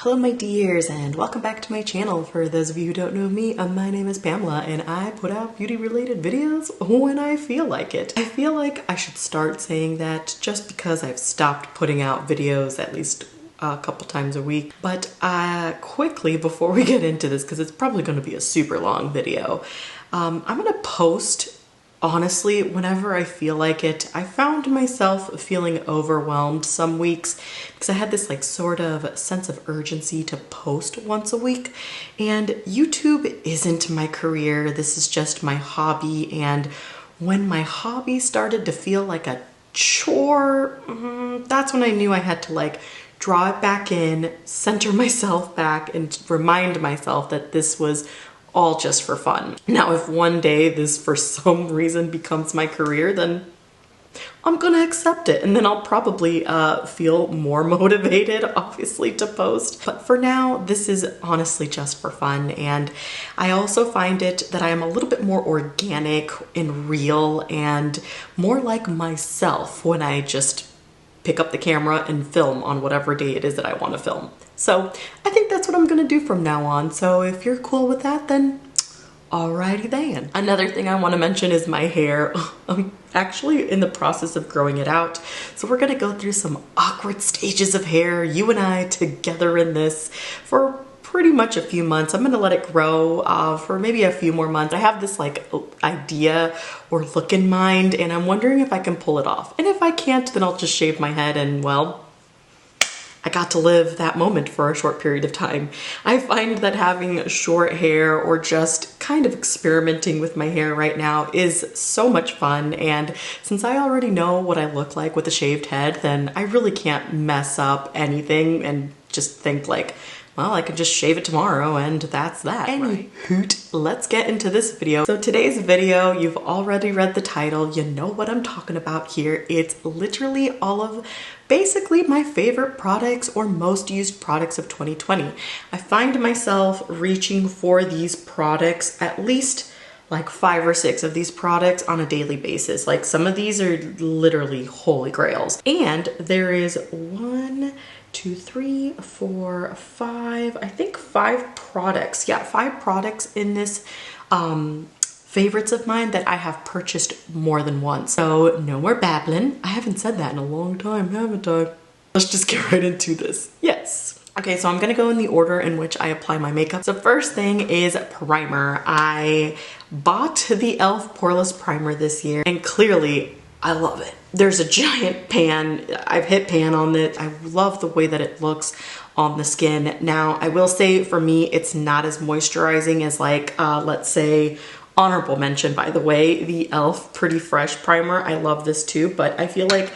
Hello my dears and welcome back to my channel. For those of you who don't know me, my name is Pamela and I put out beauty related videos when I feel like it. I feel like I should start saying that just because I've stopped putting out videos at least a couple times a week. But quickly before we get into this, because it's probably going to be a super long video, I'm going to post honestly whenever I feel like it. I found myself feeling overwhelmed some weeks because I had this like sort of sense of urgency to post once a week, and YouTube isn't my career. This is just my hobby, and when my hobby started to feel like a chore, that's when I knew I had to like draw it back in, center myself back, and remind myself that this was all just for fun. Now, if one day this for some reason becomes my career, then I'm gonna accept it, and then I'll probably feel more motivated, obviously, to post. But for now, this is honestly just for fun, and I also find it that I am a little bit more organic and real and more like myself when I just pick up the camera and film on whatever day it is that I want to film. So I think that's what I'm gonna do from now on. So if you're cool with that, then alrighty then. Another thing I want to mention is my hair. I'm actually in the process of growing it out. So we're gonna go through some awkward stages of hair, you and I together in this, for pretty much a few months. I'm gonna let it grow for maybe a few more months. I have this like idea or look in mind, and I'm wondering if I can pull it off. And if I can't, then I'll just shave my head, and well, I got to live that moment for a short period of time. I find that having short hair or just kind of experimenting with my hair right now is so much fun, and since I already know what I look like with a shaved head, then I really can't mess up anything and just think like, well, I could just shave it tomorrow and that's that. Any hoot, let's get into this video. So today's video, you've already read the title, you know what I'm talking about here. It's literally all of basically my favorite products or most used products of 2020. I find myself reaching for these products, at least like 5 or 6 of these products on a daily basis. Like some of these are literally holy grails. And there is 1, 2, 3, 4, 5, I think 5 products. Yeah, 5 products in this favorites of mine that I have purchased more than once. So no more babbling. I haven't said that in a long time, haven't I? Let's just get right into this. Yes. Okay, so I'm gonna go in the order in which I apply my makeup. So first thing is primer. I bought the e.l.f. Poreless Primer this year, and clearly I love it. There's a giant pan. I've hit pan on it. I love the way that it looks on the skin. Now, I will say for me, it's not as moisturizing as like, let's say, honorable mention, by the way, the e.l.f. Pretty Fresh Primer. I love this too, but I feel like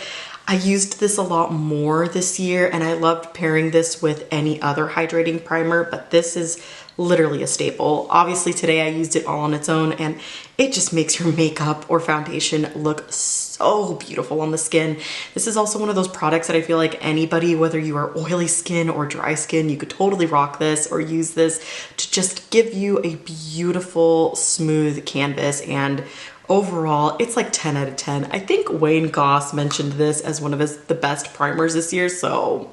I used this a lot more this year, and I loved pairing this with any other hydrating primer, but this is literally a staple. Obviously today I used it all on its own, and it just makes your makeup or foundation look so beautiful on the skin. This is also one of those products that I feel like anybody, whether you are oily skin or dry skin, you could totally rock this or use this to just give you a beautiful, smooth canvas. And overall, it's like 10 out of 10. I think Wayne Goss mentioned this as one of the best primers this year, so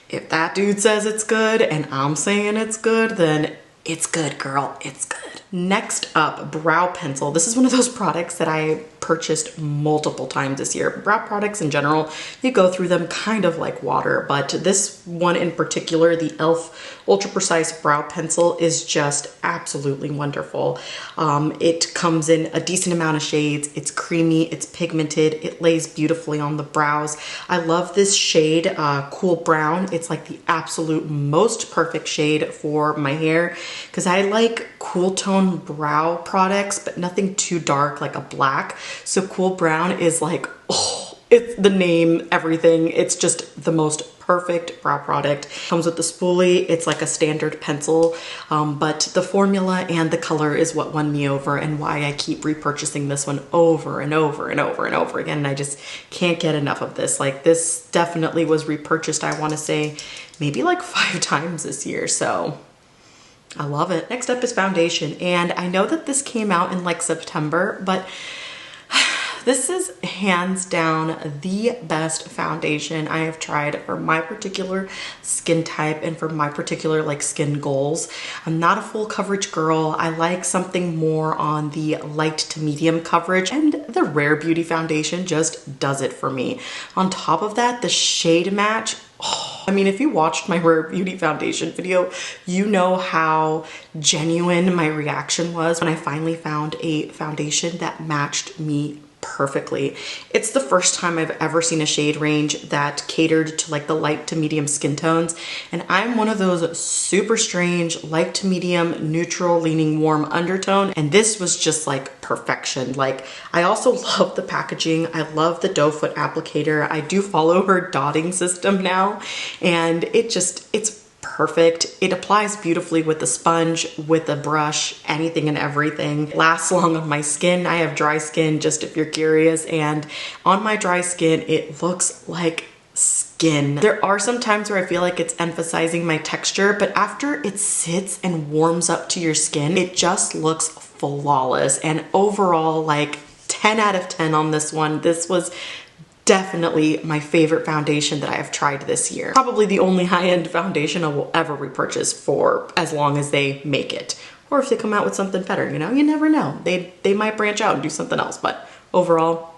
if that dude says it's good and I'm saying it's good, then it's good, girl, it's good. Next up, brow pencil. This is one of those products that I purchased multiple times this year. Brow products in general, you go through them kind of like water, but this one in particular, the e.l.f. Ultra Precise Brow Pencil, is just absolutely wonderful. It comes in a decent amount of shades. It's creamy, it's pigmented, it lays beautifully on the brows. I love this shade, Cool Brown. It's like the absolute most perfect shade for my hair because I like cool tone brow products, but nothing too dark like a black. So Cool Brown is like, oh, it's the name, everything. It's just the most perfect brow product. Comes with the spoolie. It's like a standard pencil, but the formula and the color is what won me over and why I keep repurchasing this one over and over and over and over again. And I just can't get enough of this. Like this definitely was repurchased, I want to say maybe like 5 times this year. So I love it. Next up is foundation. And I know that this came out in like September, but This is hands down the best foundation I have tried for my particular skin type and for my particular like skin goals. I'm not a full coverage girl. I like something more on the light to medium coverage, and the Rare Beauty foundation just does it for me. On top of that, the shade match, I mean, if you watched my Rare Beauty foundation video, you know how genuine my reaction was when I finally found a foundation that matched me perfectly. It's the first time I've ever seen a shade range that catered to like the light to medium skin tones, and I'm one of those super strange light to medium neutral leaning warm undertone, and this was just like perfection. Like, I also love the packaging. I love the doe foot applicator. I do follow her dotting system now, and it's perfect. It applies beautifully with the sponge, with a brush, anything and everything. Lasts long on my skin. I have dry skin, just if you're curious, and on my dry skin it looks like skin. There are some times where I feel like it's emphasizing my texture, but after it sits and warms up to your skin, it just looks flawless. And overall, like 10 out of 10 on this one. This was definitely my favorite foundation that I have tried this year. Probably the only high-end foundation I will ever repurchase for as long as they make it. Or if they come out with something better, you know, you never know. They might branch out and do something else, but overall,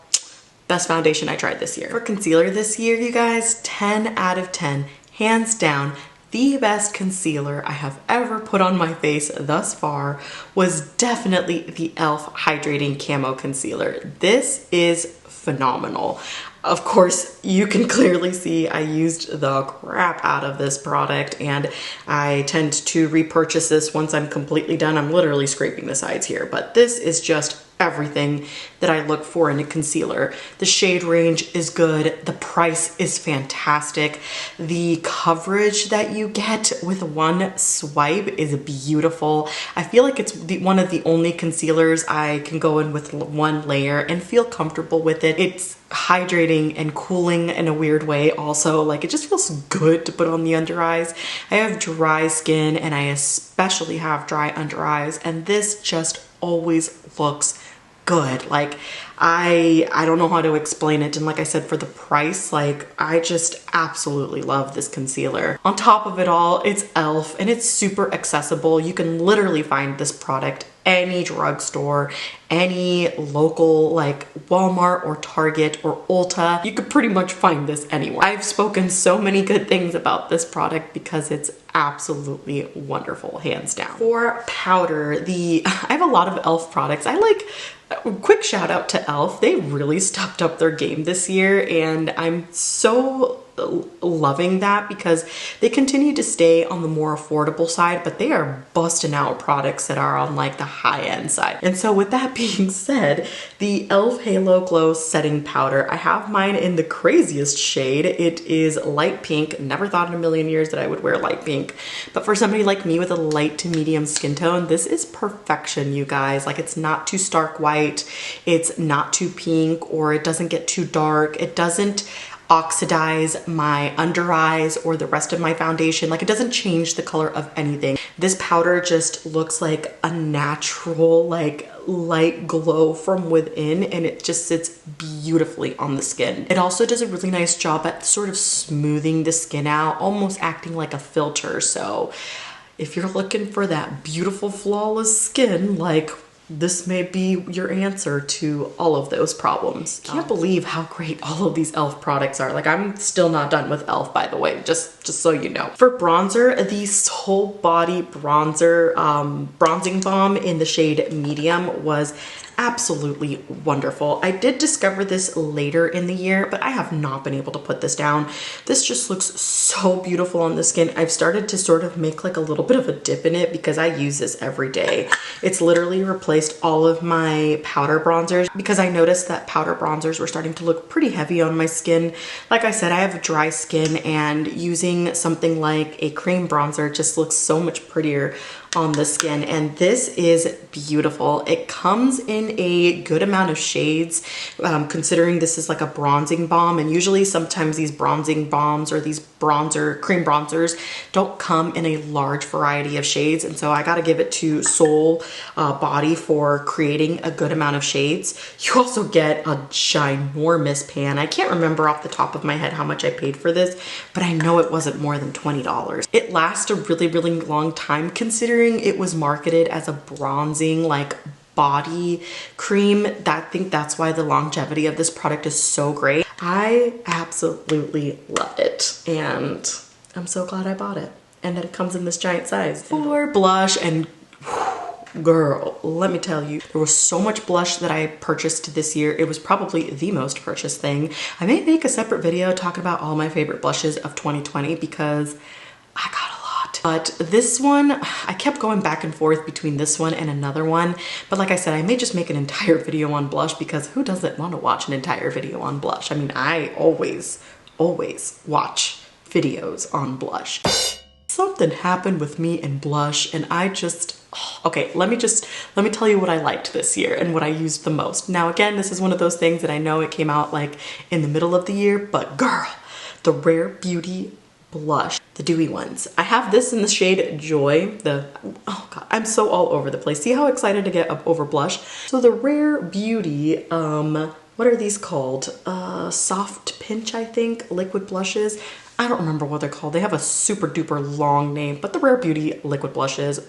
best foundation I tried this year. For concealer this year, you guys, 10 out of 10, hands down. The best concealer I have ever put on my face thus far was definitely the e.l.f. Hydrating Camo Concealer. This is phenomenal. Of course, you can clearly see I used the crap out of this product, and I tend to repurchase this once I'm completely done. I'm literally scraping the sides here, but this is just everything that I look for in a concealer. The shade range is good. The price is fantastic. The coverage that you get with one swipe is beautiful. I feel like it's one of the only concealers I can go in with one layer and feel comfortable with it. It's hydrating and cooling in a weird way also. Like, it just feels good to put on the under eyes. I have dry skin, and I especially have dry under eyes, and this just always looks good. Like, I don't know how to explain it, and like I said, for the price, like, I just absolutely love this concealer. On top of it all, it's e.l.f. and it's super accessible. You can literally find this product any drugstore, any local like Walmart or Target or Ulta. You could pretty much find this anywhere. I've spoken so many good things about this product because it's absolutely wonderful, hands down. For powder, I have a lot of e.l.f. products. Quick shout out to e.l.f. They really stepped up their game this year, and I'm so loving that because they continue to stay on the more affordable side, but they are busting out products that are on like the high end side. And so with that being said, the e.l.f. Halo Glow Setting Powder, I have mine in the craziest shade. It is light pink. Never thought in a million years that I would wear light pink, but for somebody like me with a light to medium skin tone, this is perfection, you guys. Like, it's not too stark white, it's not too pink, or it doesn't get too dark. It doesn't oxidize my under eyes or the rest of my foundation. Like, it doesn't change the color of anything. This powder just looks like a natural, like, light glow from within, and it just sits beautifully on the skin. It also does a really nice job at sort of smoothing the skin out, almost acting like a filter. So if you're looking for that beautiful, flawless skin, like, this may be your answer to all of those problems. Can't believe how great all of these e.l.f. products are. Like, I'm still not done with e.l.f., by the way, just so you know. For bronzer, the Soul Body Bronzer Bronzing Balm in the shade Medium was absolutely wonderful. I did discover this later in the year, but I have not been able to put this down. This just looks so beautiful on the skin. I've started to sort of make like a little bit of a dip in it because I use this every day. It's literally replaced all of my powder bronzers because I noticed that powder bronzers were starting to look pretty heavy on my skin. Like I said, I have dry skin, and using something like a cream bronzer just looks so much prettier on the skin, and this is beautiful. It comes in a good amount of shades, considering this is like a bronzing balm, and usually sometimes these bronzing balms or these cream bronzers don't come in a large variety of shades, and so I gotta give it to Soul Body for creating a good amount of shades. You also get a ginormous pan. I can't remember off the top of my head how much I paid for this, but I know it wasn't more than $20. It lasts a really, really long time considering it was marketed as a bronzing like body cream. I think that's why the longevity of this product is so great. I absolutely love it, and I'm so glad I bought it and that it comes in this giant size. For blush, and girl, let me tell you, there was so much blush that I purchased this year. It was probably the most purchased thing. I may make a separate video talking about all my favorite blushes of 2020 because I got a lot. But this one, I kept going back and forth between this one and another one. But like I said, I may just make an entire video on blush because who doesn't want to watch an entire video on blush? I mean, I always watch videos on blush. Something happened with me in blush, and I just, okay, let me tell you what I liked this year and what I used the most. Now again, this is one of those things that I know it came out like in the middle of the year, but girl, the Rare Beauty blush, the dewy ones. I have this in the shade Joy. Oh god, I'm so all over the place. See how excited to get up over blush? So the Rare Beauty, what are these called? Soft Pinch, I think, liquid blushes. I don't remember what they're called. They have a super duper long name, but the Rare Beauty liquid blushes,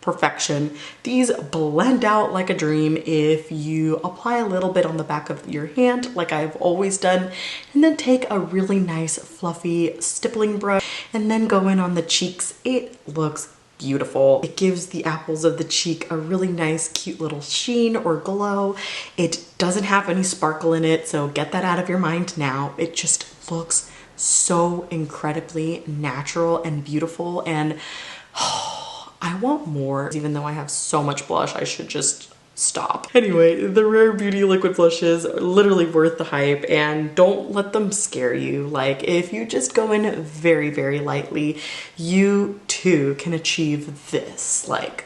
perfection. These blend out like a dream if you apply a little bit on the back of your hand like I've always done, and then take a really nice fluffy stippling brush and then go in on the cheeks. It looks beautiful. It gives the apples of the cheek a really nice cute little sheen or glow. It doesn't have any sparkle in it, so get that out of your mind now. It just looks so incredibly natural and beautiful, and I want more. Even though I have so much blush, I should just stop. Anyway, the Rare Beauty liquid blushes are literally worth the hype, and don't let them scare you. Like, if you just go in very, very lightly, you too can achieve this. Like,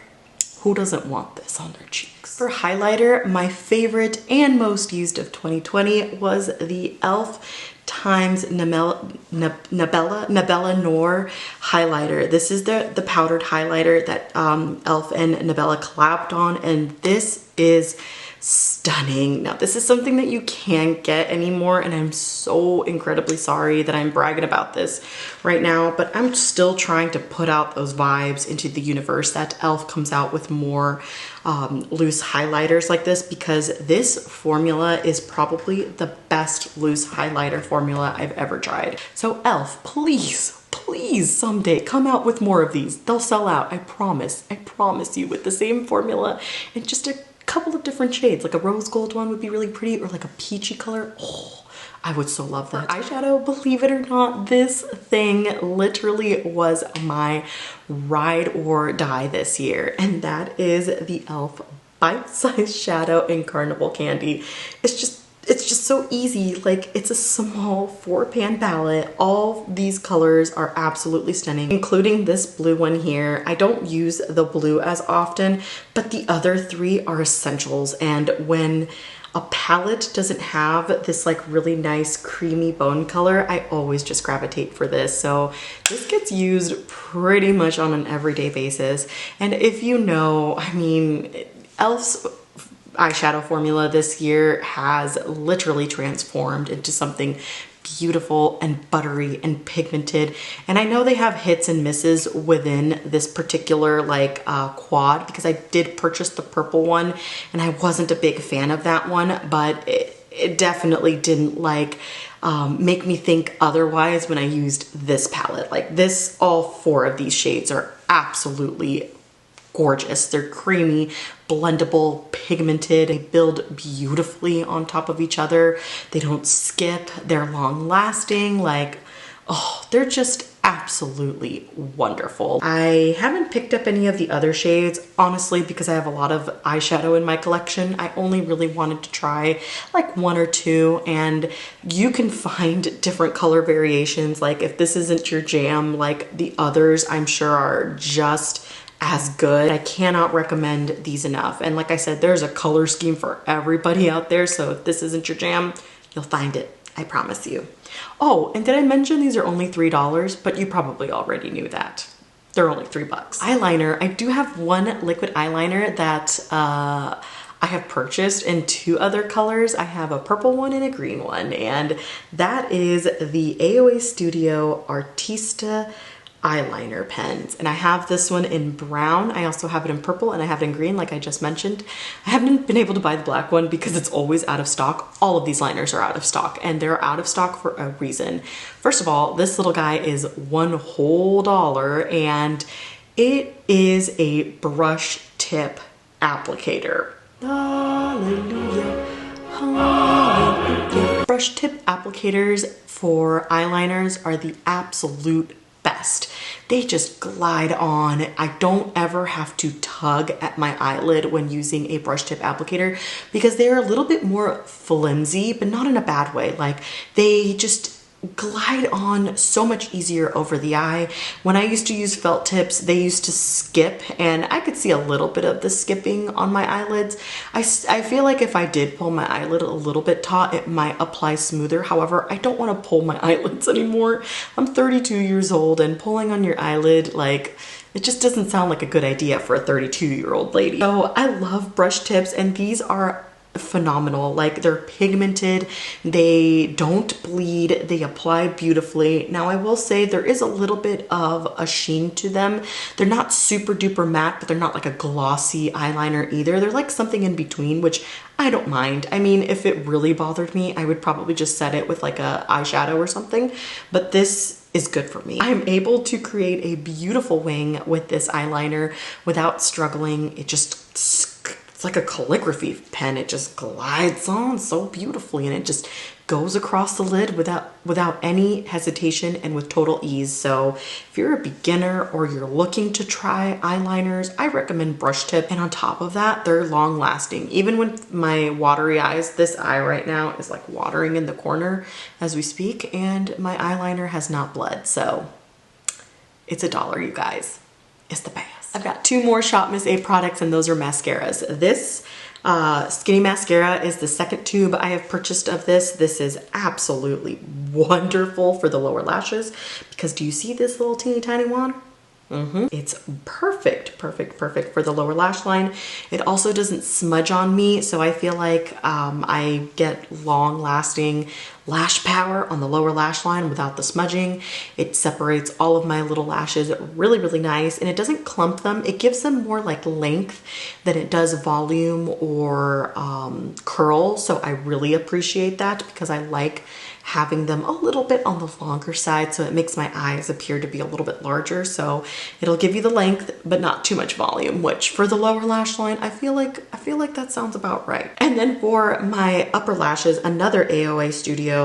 who doesn't want this on their cheeks? For highlighter, my favorite and most used of 2020 was the e.l.f. times Nabella Noir highlighter. This is the powdered highlighter that e.l.f. and Nabella collabed on, and this is stunning. Now, this is something that you can't get anymore, and I'm so incredibly sorry that I'm bragging about this right now, but I'm still trying to put out those vibes into the universe that e.l.f. comes out with more loose highlighters like this, because this formula is probably the best loose highlighter formula I've ever tried. So e.l.f., please someday come out with more of these. They'll sell out, I promise you, with the same formula and just a couple of different shades. Like a rose gold one would be really pretty, or like a peachy color. Oh, I would so love that. Eyeshadow, believe it or not, this thing literally was my ride or die this year, and that is the e.l.f. Bite Size Shadow in Carnival Candy. It's just so easy. Like, it's a small 4-pan palette. All these colors are absolutely stunning, including this blue one here. I don't use the blue as often, but the other 3 are essentials. And when a palette doesn't have this like really nice creamy bone color, I always just gravitate for this. So this gets used pretty much on an everyday basis. And if you know, I mean, e.l.f.'s eyeshadow formula this year has literally transformed into something beautiful and buttery and pigmented. And I know they have hits and misses within this particular like quad, because I did purchase the purple one and I wasn't a big fan of that one, but it definitely didn't like make me think otherwise when I used this palette. Like this, all 4 of these shades are absolutely gorgeous. They're creamy, blendable, pigmented. They build beautifully on top of each other. They don't skip. They're long lasting. Like, oh, they're just absolutely wonderful. I haven't picked up any of the other shades, honestly, because I have a lot of eyeshadow in my collection. I only really wanted to try like 1 or 2, and you can find different color variations. Like if this isn't your jam, like the others I'm sure are just as good. I cannot recommend these enough. And like I said, there's a color scheme for everybody out there. So if this isn't your jam, you'll find it. I promise you. Oh, and did I mention these are only $3? But you probably already knew that. They're only $3. Eyeliner. I do have one liquid eyeliner that I have purchased in 2 other colors. I have a purple one and a green one, and that is the AOA Studio Artista eyeliner pens. And I have this one in brown. I also have it in purple, and I have it in green, like I just mentioned. I haven't been able to buy the black one because it's always out of stock. All of these liners are out of stock, and they're out of stock for a reason. First of all, this little guy is $1 whole, and it is a brush tip applicator. Hallelujah. Hallelujah. Brush tip applicators for eyeliners are the absolute best. They just glide on. I don't ever have to tug at my eyelid when using a brush tip applicator because they're a little bit more flimsy, but not in a bad way. Like, they just glide on so much easier over the eye. When I used to use felt tips, they used to skip, and I could see a little bit of the skipping on my eyelids. I feel like if I did pull my eyelid a little bit taut, it might apply smoother. However, I don't want to pull my eyelids anymore. I'm 32 years old, and pulling on your eyelid, like, it just doesn't sound like a good idea for a 32-year-old lady. So I love brush tips, and these are phenomenal. Like, they're pigmented, they don't bleed, they apply beautifully. Now I will say there is a little bit of a sheen to them. They're not super duper matte, but they're not like a glossy eyeliner either. They're like something in between, which I don't mind. I mean, if it really bothered me, I would probably just set it with like a eyeshadow or something, but this is good for me. I'm able to create a beautiful wing with this eyeliner without struggling. It's like a calligraphy pen. It just glides on so beautifully, and it just goes across the lid without any hesitation and with total ease. So if you're a beginner or you're looking to try eyeliners, I recommend brush tip. And on top of that, they're long lasting. Even with my watery eyes, this eye right now is like watering in the corner as we speak, and my eyeliner has not bled. So it's $1, you guys. It's the best. I've got 2 more Shop Miss A products, and those are mascaras. This Skinny Mascara is the second tube I have purchased of this. This is absolutely wonderful for the lower lashes because do you see this little teeny tiny one? It's perfect for the lower lash line. It also doesn't smudge on me, so I feel like I get long lasting lash power on the lower lash line without the smudging. It separates all of my little lashes really, really nice, and it doesn't clump them. It gives them more like length than it does volume or curl, so I really appreciate that because I like having them a little bit on the longer side, so it makes my eyes appear to be a little bit larger. So it'll give you the length but not too much volume, which for the lower lash line, I feel like that sounds about right. And then for my upper lashes, another AOA Studio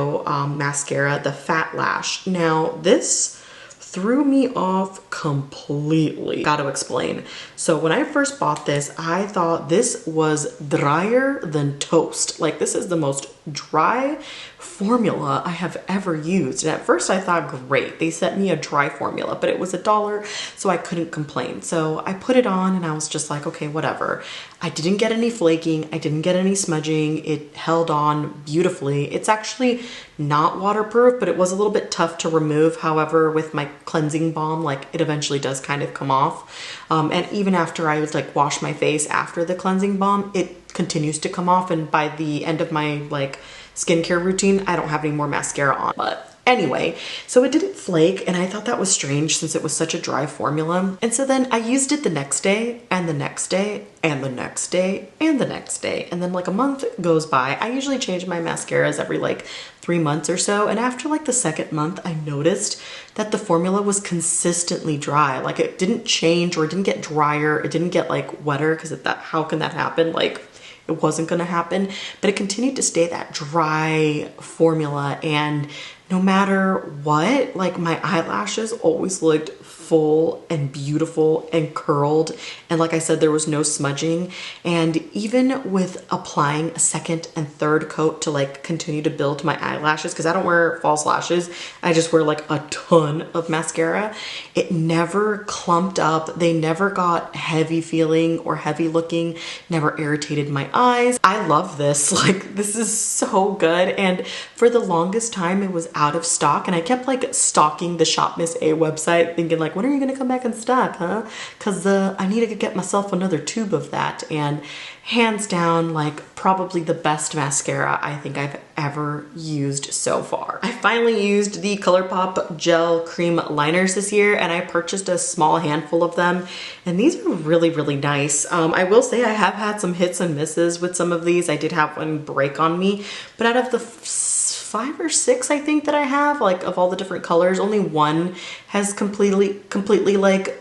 mascara, the Fat Lash. Now this threw me off completely. Got to explain. So when I first bought this, I thought this was drier than toast. Like, this is the most dry formula I have ever used. And at first I thought, great, they sent me a dry formula, but it was $1, so I couldn't complain. So I put it on and I was just like, okay, whatever. I didn't get any flaking. I didn't get any smudging. It held on beautifully. It's actually not waterproof, but it was a little bit tough to remove. However, with my cleansing balm, like, it eventually does kind of come off. And even after I would like wash my face after the cleansing balm, it continues to come off. And by the end of my like skincare routine, I don't have any more mascara on. But anyway, so it didn't flake, and I thought that was strange since it was such a dry formula. And so then I used it the next day, and the next day, and the next day, and the next day. And then like a month goes by. I usually change my mascaras every like 3 months or so. And after like the second month, I noticed that the formula was consistently dry. Like, it didn't change or it didn't get drier. It didn't get like wetter, because how can that happen? Like, it wasn't gonna happen, but it continued to stay that dry formula. And no matter what, like, my eyelashes always looked full and beautiful and curled. And like I said, there was no smudging. And even with applying a second and third coat to like continue to build my eyelashes, because I don't wear false lashes, I just wear like a ton of mascara, it never clumped up. They never got heavy feeling or heavy looking, never irritated my eyes. I love this. Like, this is so good. And for the longest time it was out of stock, and I kept like stalking the Shop Miss A website thinking like, when are you gonna come back in stock, huh? Because I need to get myself another tube of that. And hands down, like probably the best mascara I think I've ever used so far. I finally used the ColourPop gel cream liners this year, and I purchased a small handful of them, and these are really, really nice. I will say I have had some hits and misses with some of these. I did have one break on me, but out of the 5 or 6 I think that I have, like of all the different colors, only one has completely like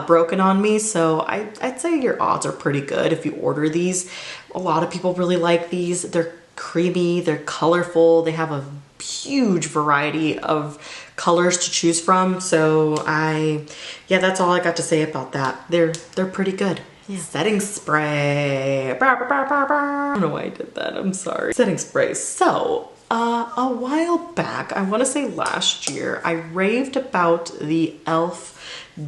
broken on me. So I'd say your odds are pretty good if you order these. A lot of people really like these. They're creamy, they're colorful, they have a huge variety of colors to choose from. So yeah, that's all I got to say about that. They're pretty good. Yeah. Setting spray. I don't know why I did that, I'm sorry. Setting spray. So a while back, I want to say last year, I raved about the e.l.f.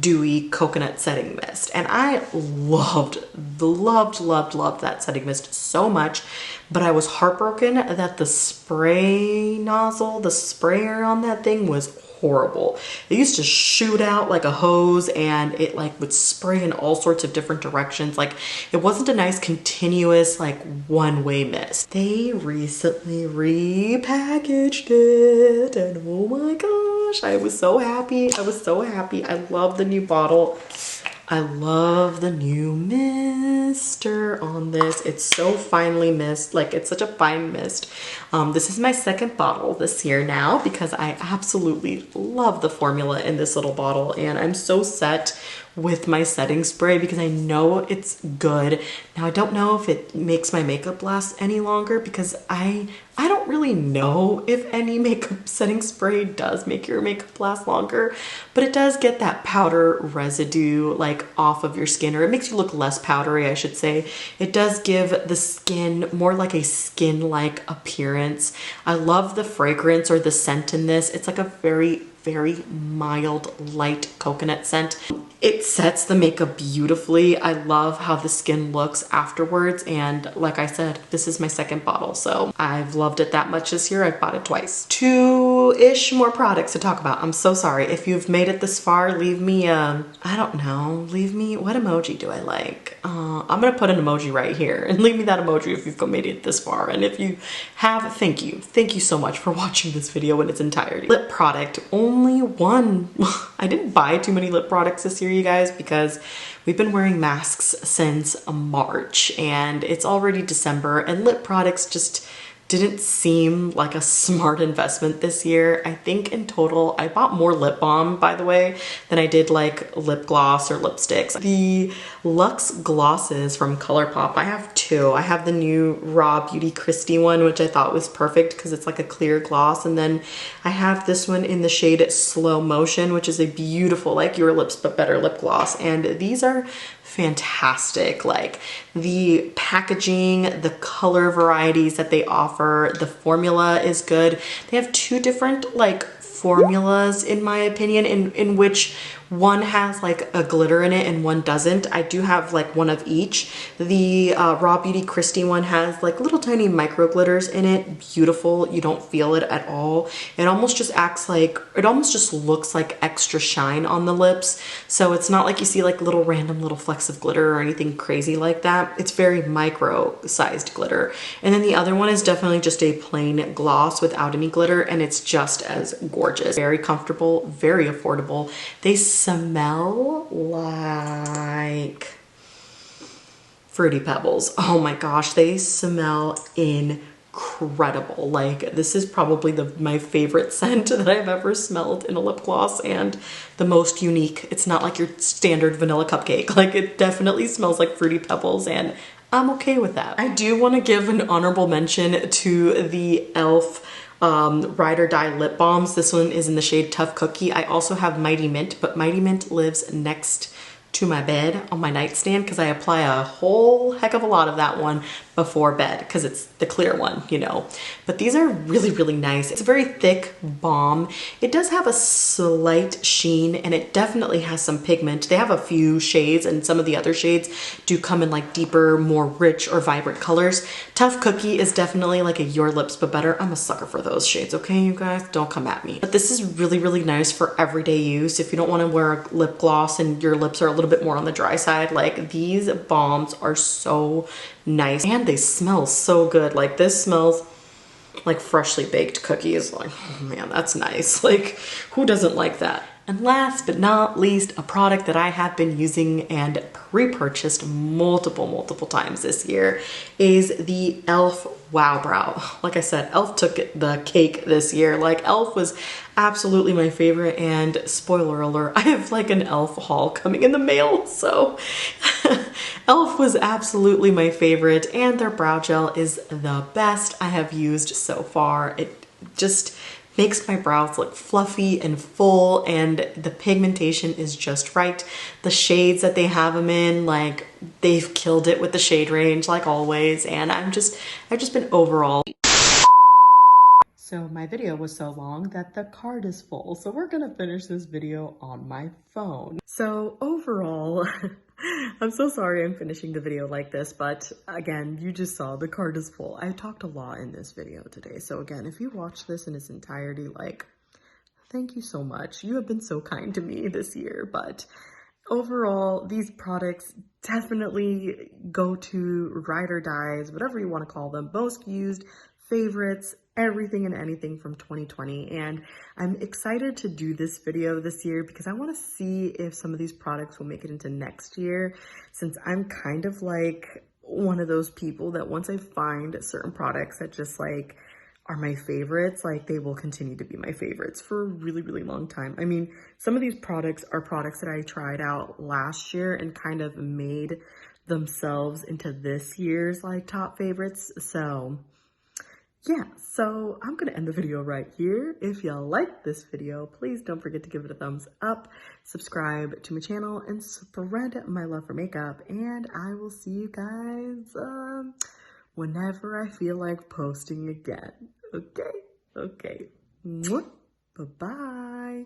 Dewy Coconut Setting Mist, and I loved that setting mist so much, but I was heartbroken that the spray nozzle, the sprayer on that thing was horrible. It used to shoot out like a hose, and it like would spray in all sorts of different directions. Like, it wasn't a nice continuous like one-way mist. They recently repackaged it, and oh my gosh, I was so happy. I was so happy. I love the new bottle. I love the new mister on this. It's so finely mist, like it's such a fine mist. This is my second bottle this year now because I absolutely love the formula in this little bottle, and I'm so set with my setting spray because I know it's good. Now I don't know if it makes my makeup last any longer because I don't really know if any makeup setting spray does make your makeup last longer, but it does get that powder residue like off of your skin, or it makes you look less powdery, I should say. It does give the skin more like a skin-like appearance. I love the fragrance or the scent in this. It's like a very mild, light coconut scent. It sets the makeup beautifully. I love how the skin looks afterwards, and like I said, this is my second bottle, so I've loved it that much this year. I've bought it twice. 2-ish more products to talk about. I'm so sorry. If you've made it this far, leave me I don't know, leave me, what emoji do I like? I'm gonna put an emoji right here and leave me that emoji if you've made it this far. And if you have, thank you. Thank you so much for watching this video in its entirety. Lip product, only one. I didn't buy too many lip products this year, you guys, because we've been wearing masks since March and it's already December, and lip products just didn't seem like a smart investment this year. I think in total, I bought more lip balm, by the way, than I did like lip gloss or lipsticks. The Luxe glosses from ColourPop, I have 2. I have the new Raw Beauty Christie one, which I thought was perfect because it's like a clear gloss. And then I have this one in the shade Slow Motion, which is a beautiful, like Your Lips But Better lip gloss. And these are fantastic. Like the packaging, the color varieties that they offer, the formula is good. They have 2 different like formulas in my opinion, in which one has like a glitter in it and one doesn't. I do have like one of each. The Raw Beauty Christie one has like little tiny micro glitters in it. Beautiful. You don't feel it at all. It almost just acts like, it almost just looks like extra shine on the lips. So it's not like you see like little random little flecks of glitter or anything crazy like that. It's very micro sized glitter. And then the other one is definitely just a plain gloss without any glitter, and it's just as gorgeous. Very comfortable, very affordable. They smell like Fruity Pebbles. Oh my gosh, they smell incredible. Like, this is probably my favorite scent that I've ever smelled in a lip gloss, and the most unique. It's not like your standard vanilla cupcake. Like, it definitely smells like Fruity Pebbles, and I'm okay with that. I do want to give an honorable mention to the e.l.f. Ride or Die lip balms. This one is in the shade Tough Cookie. I also have Mighty Mint, but Mighty Mint lives next to my bed on my nightstand because I apply a whole heck of a lot of that one before bed because it's the clear one, you know. But these are really, really nice. It's a very thick balm. It does have a slight sheen and it definitely has some pigment. They have a few shades and some of the other shades do come in like deeper, more rich or vibrant colors. Tough Cookie is definitely like a Your Lips But Better. I'm a sucker for those shades, okay, you guys? Don't come at me. But this is really, really nice for everyday use. If you don't want to wear a lip gloss and your lips are a little bit more on the dry side, like these balms are so nice and they smell so good. Like this smells like freshly baked cookies. Like, oh man, that's nice. Like, who doesn't like that? And last but not least, a product that I have been using and pre-purchased multiple times this year is the e.l.f. Wow Brow. Like I said, e.l.f. took the cake this year. Like e.l.f. was absolutely my favorite, and spoiler alert, I have like an e.l.f. haul coming in the mail, so e.l.f. was absolutely my favorite, and their brow gel is the best I have used so far. It just makes my brows look fluffy and full, and the pigmentation is just right. The shades that they have them in, like they've killed it with the shade range like always, and I've just been overall. So my video was so long that the card is full, so we're gonna finish this video on my phone. So overall, I'm so sorry I'm finishing the video like this, but again, you just saw the card is full. I talked a lot in this video today, so again, if you watch this in its entirety, like, thank you so much. You have been so kind to me this year, but overall, these products definitely go to ride or dies, whatever you want to call them, most used, favorites, everything and anything from 2020. And I'm excited to do this video this year because I want to see if some of these products will make it into next year, since I'm kind of like one of those people that once I find certain products that just like are my favorites, like they will continue to be my favorites for a really, really long time. I mean, some of these products are products that I tried out last year and kind of made themselves into this year's like top favorites. So yeah, so I'm gonna end the video right here. If you like this video, please don't forget to give it a thumbs up, subscribe to my channel, and spread my love for makeup. And I will see you guys whenever I feel like posting again. Okay? Okay. Bye-bye.